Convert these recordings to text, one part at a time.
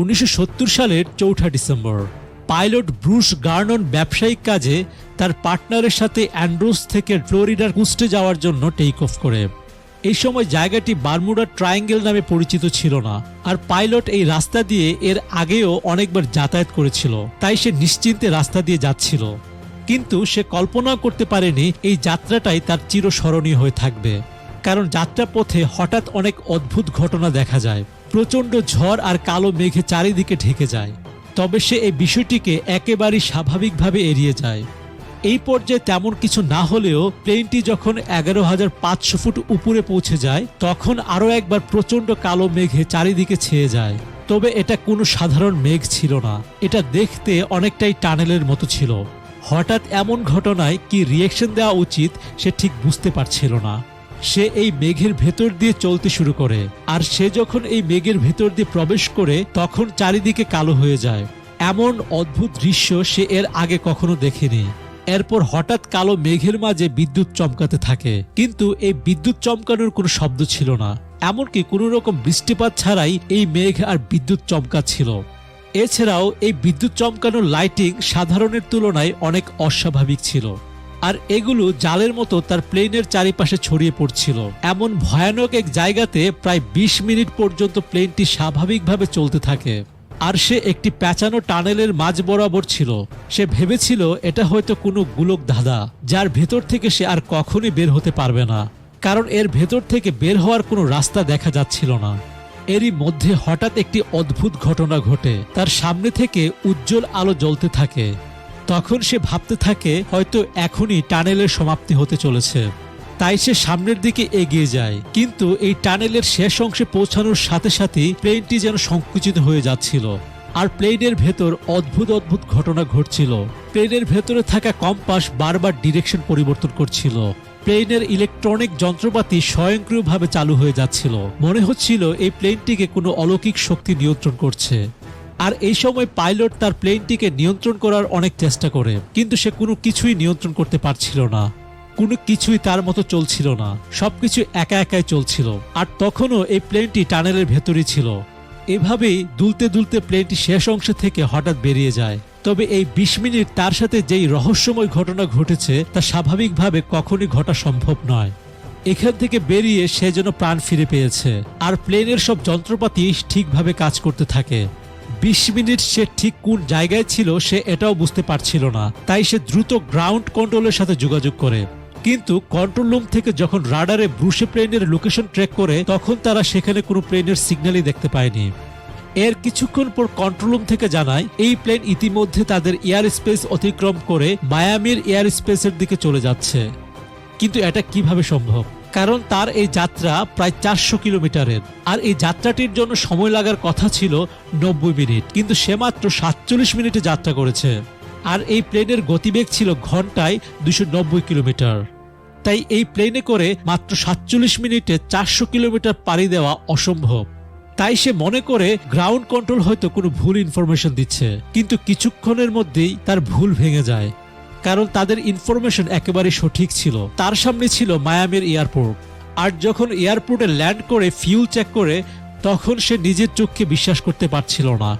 1970 সালের 4 December pilot Bruce গার্নন ব্যবসায়িক কাজে তার পার্টনারের সাথে অ্যান্ড্রোস থেকে ফ্লোরিডার কুস্টে যাওয়ার জন্য টেক অফ করে। এই সময় জায়গাটি বারমুডা ট্রায়াঙ্গেল নামে পরিচিত ছিল না, আর পাইলট এই রাস্তা দিয়ে এর আগেও অনেকবার যাতায়াত করেছিল, তাই সে নিশ্চিন্তে রাস্তা দিয়ে যাচ্ছিল। কিন্তু সে কল্পনা করতে পারেনি এই যাত্রাটাই তার চিরস্মরণীয় হয়ে থাকবে, কারণ যাত্রাপথে হঠাৎ অনেক অদ্ভুত ঘটনা দেখা যায়। প্রচণ্ড ঝড় আর কালো মেঘে চারিদিকে ঢেকে যায়, তবে সে এই বিষয়টিকে একেবারেই স্বাভাবিকভাবে এড়িয়ে যায়। এই পর্যায়ে তেমন কিছু না হলেও প্লেনটি যখন 11,500 ফুট উপরে পৌঁছে যায় তখন আরও একবার প্রচণ্ড কালো মেঘে চারিদিকে ছেয়ে যায়। তবে এটা কোনো সাধারণ মেঘ ছিল না, এটা দেখতে অনেকটাই টানেলের মতো ছিল। হঠাৎ এমন ঘটনায় কি রিয়েকশন দেওয়া উচিত সে ঠিক বুঝতে পারছিল না। সে এই মেঘের ভেতর দিয়ে চলতে শুরু করে, আর সে যখন এই মেঘের ভেতর দিয়ে প্রবেশ করে তখন চারিদিকে কালো হয়ে যায়। এমন অদ্ভুত দৃশ্য সে এর আগে কখনো দেখেনি। এরপর হঠাৎ কালো মেঘের মাঝে বিদ্যুৎ চমকাতে থাকে, কিন্তু এই বিদ্যুৎ চমকানোর কোনো শব্দ ছিল না, এমনকি কোনো রকম বৃষ্টিপাত ছাড়াই এই মেঘ আর বিদ্যুৎ চমকাচ্ছিল। এছাড়াও এই বিদ্যুৎ চমকানোর লাইটিং সাধারণের তুলনায় অনেক অস্বাভাবিক ছিল, আর এগুলো জালের মতো তার প্লেনের চারিপাশে ছড়িয়ে পড়ছিল। এমন ভয়ানক এক জায়গাতে প্রায় 20 মিনিট পর্যন্ত প্লেনটি স্বাভাবিকভাবে চলতে থাকে, আর সে একটি প্যাঁচানো টানেলের মাঝ বরাবর ছিল। সে ভেবেছিল এটা হয়তো কোনো গোলক ধাঁধা, যার ভেতর থেকে সে আর কখনই বের হতে পারবে না, কারণ এর ভেতর থেকে বের হওয়ার কোনো রাস্তা দেখা যাচ্ছিল না। এরই মধ্যে হঠাৎ একটি অদ্ভুত ঘটনা ঘটে, তার সামনে থেকে উজ্জ্বল আলো জ্বলতে থাকে। তখন সে ভাবতে থাকে হয়তো এখনই টানেলের সমাপ্তি হতে চলেছে, তাই সে সামনের দিকে এগিয়ে যায়। কিন্তু এই টানেলের শেষ অংশে পৌঁছানোর সাথে সাথেই প্লেনটি যেন সংকুচিত হয়ে যাচ্ছিল, আর প্লেনের ভেতর অদ্ভুত অদ্ভুত ঘটনা ঘটছিল। প্লেনের ভেতরে থাকা কম্পাস বারবার ডিরেকশন পরিবর্তন করছিল। প্লেনের ইলেকট্রনিক যন্ত্রপাতি স্বয়ংক্রিয়ভাবে চালু হয়ে যাচ্ছিল। মনে হচ্ছিল এই প্লেনটিকে কোনো অলৌকিক শক্তি নিয়ন্ত্রণ করছে। আর এই সময় পাইলট তার প্লেনটিকে নিয়ন্ত্রণ করার অনেক চেষ্টা করে, কিন্তু সে কোনো কিছুই নিয়ন্ত্রণ করতে পারছিল না। কোনো কিছুই তার মতো চলছিল না, সবকিছু একা একাই চলছিল। আর তখনও এই প্লেনটি টানেলের ভেতরই ছিল। এভাবেই দুলতে দুলতে প্লেনটি শেষ অংশ থেকে হঠাৎ বেরিয়ে যায়। তবে এই 20 মিনিট তার সাথে যেই রহস্যময় ঘটনা ঘটেছে তা স্বাভাবিকভাবে কখনই ঘটা সম্ভব নয়। এখান থেকে বেরিয়ে সে যেন প্রাণ ফিরে পেয়েছে, আর প্লেনের সব যন্ত্রপাতি ঠিকভাবে কাজ করতে থাকে। 20 মিনিট সে ঠিক কোন জায়গায় ছিল সে এটাও বুঝতে পারছিল না, তাই সে দ্রুত গ্রাউন্ড কন্ট্রোলের সাথে যোগাযোগ করে। কিন্তু কন্ট্রোল রুম থেকে যখন রাডারে ব্রুসে প্লেনের লোকেশন ট্র্যাক করে তখন তারা সেখানে কোনো প্লেনের সিগন্যালই দেখতে পায়নি। এর কিছুক্ষণ পর কন্ট্রোল রুম থেকে জানায় এই প্লেন ইতিমধ্যে তাদের এয়ার স্পেস অতিক্রম করে মায়ামির এয়ার স্পেসের দিকে চলে যাচ্ছে। কিন্তু এটা কিভাবে সম্ভব, কারণ তার এই যাত্রা প্রায় 400 কিলোমিটারের, আর এই যাত্রাটির জন্য সময় লাগার কথা ছিল 90 মিনিট, কিন্তু সে মাত্র 47 মিনিটে যাত্রা করেছে। আর এই প্লেনের গতিবেগ ছিল ঘন্টায় 290 কিলোমিটার। তাই এই প্লেনে করে মাত্র 47 মিনিটে 400 কিলোমিটার পাড়ি দেওয়া অসম্ভব। তাই সে মনে করে গ্রাউন্ড কন্ট্রোল হয়তো কোনো ভুল ইনফরমেশন দিচ্ছে, কিন্তু কিছুক্ষণের মধ্যেই তার ভুল ভেঙে যায়, কারণ তাদের ইনফরমেশন একেবারে সঠিক ছিল। তার সামনে ছিল মায়ামির এয়ারপোর্ট, আর যখন এয়ারপোর্টে ল্যান্ড করে ফিউল চেক করে তখন সে নিজের চোখকে বিশ্বাস করতে পারছিল না,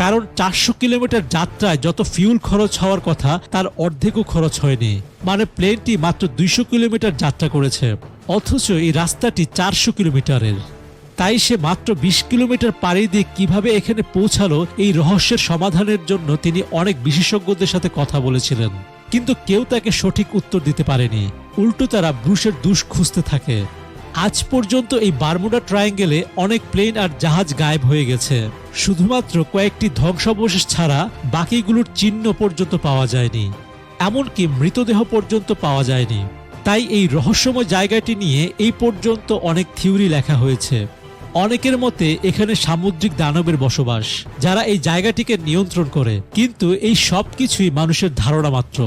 কারণ 400 কিলোমিটার যাত্রায় যত ফিউল খরচ হওয়ার কথা তার অর্ধেকও খরচ হয়নি। মানে প্লেনটি মাত্র 200 কিলোমিটার যাত্রা করেছে, অথচ এই রাস্তাটি 400 কিলোমিটারের। তাই সে মাত্র 20 কিলোমিটার পাড়ি দিয়ে কিভাবে এখানে পৌঁছালো এই রহস্যের সমাধানের জন্য তিনি অনেক বিশেষজ্ঞদের সাথে কথা বলেছিলেন, কিন্তু কেউ তাকে সঠিক উত্তর দিতে পারেনি। উল্টো তারা ব্রুসের দোষ খুঁজতে থাকে। আজ পর্যন্ত এই বারমুডা ট্রায়াঙ্গেলে অনেক প্লেন আর জাহাজ গায়েব হয়ে গেছে, শুধুমাত্র কয়েকটি ধ্বংসাবশেষ ছাড়া বাকিগুলোর চিহ্ন পর্যন্ত পাওয়া যায়নি, এমনকি মৃতদেহ পর্যন্ত পাওয়া যায়নি। তাই এই রহস্যময় জায়গাটি নিয়ে এই পর্যন্ত অনেক থিওরি লেখা হয়েছে। অনেকের মতে এখানে সামুদ্রিক দানবের বসবাস, যারা এই জায়গাটিকে নিয়ন্ত্রণ করে, কিন্তু এই সব কিছুই মানুষের ধারণা মাত্র।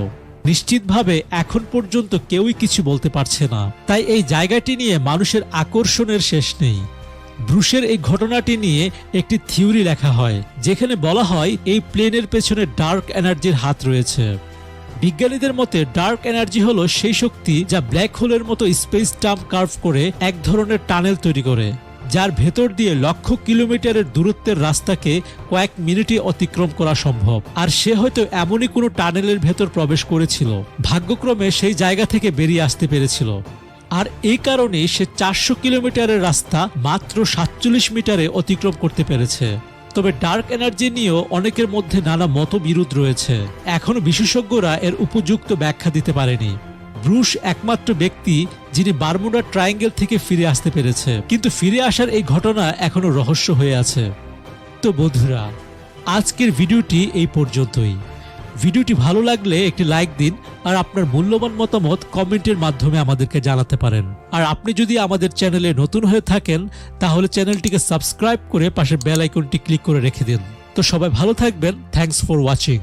নিশ্চিতভাবে এখন পর্যন্ত কেউই কিছু বলতে পারছে না। তাই এই জায়গাটি নিয়ে মানুষের আকর্ষণের শেষ নেই। ব্রুসের এই ঘটনাটি নিয়ে একটি থিওরি লেখা হয়, যেখানে বলা হয় এই প্লেনের পেছনে ডার্ক এনার্জির হাত রয়েছে। বিজ্ঞানীদের মতে ডার্ক এনার্জি হলো সেই শক্তি যা ব্ল্যাক হোলের মতো স্পেস টাইম কার্ভ করে এক ধরনের টানেল তৈরি করে। যার ভেতর দিয়ে লক্ষ কিলোমিটারের দূরত্বের রাস্তাকে কয়েক মিনিটে অতিক্রম করা সম্ভব। আর সে হয়তো এমনই কোনো টানেলের ভেতর প্রবেশ করেছিল, ভাগ্যক্রমে সেই জায়গা থেকে বেরিয়ে আসতে পেরেছিল। আর এই কারণে সে 400 কিলোমিটারের রাস্তা মাত্র 47 মিটারে অতিক্রম করতে পেরেছে। তবে ডার্ক এনার্জি নিয়েও অনেকের মধ্যে নানা মতবিরোধ রয়েছে। এখনো বিশেষজ্ঞরা এর উপযুক্ত ব্যাখ্যা দিতে পারেনি। ব্রুস একমাত্র ব্যক্তি যিনি বারমুডা ট্রায়াঙ্গেল থেকে ফিরে আসতে পেরেছে, কিন্তু ফিরে আসার এই ঘটনা এখনো রহস্য হয়ে আছে। তো বন্ধুরা, আজকের ভিডিওটি এই পর্যন্তই। ভিডিওটি ভালো লাগলে একটি লাইক দিন আর আপনার মূল্যবান মতামত কমেন্টের মাধ্যমে আমাদেরকে জানাতে পারেন। আর আপনি যদি আমাদের চ্যানেলে নতুন হয়ে থাকেন তাহলে চ্যানেলটিকে সাবস্ক্রাইব করে পাশের বেল আইকনটি ক্লিক করে রেখে দিন। তো সবাই ভালো থাকবেন। Thanks for watching.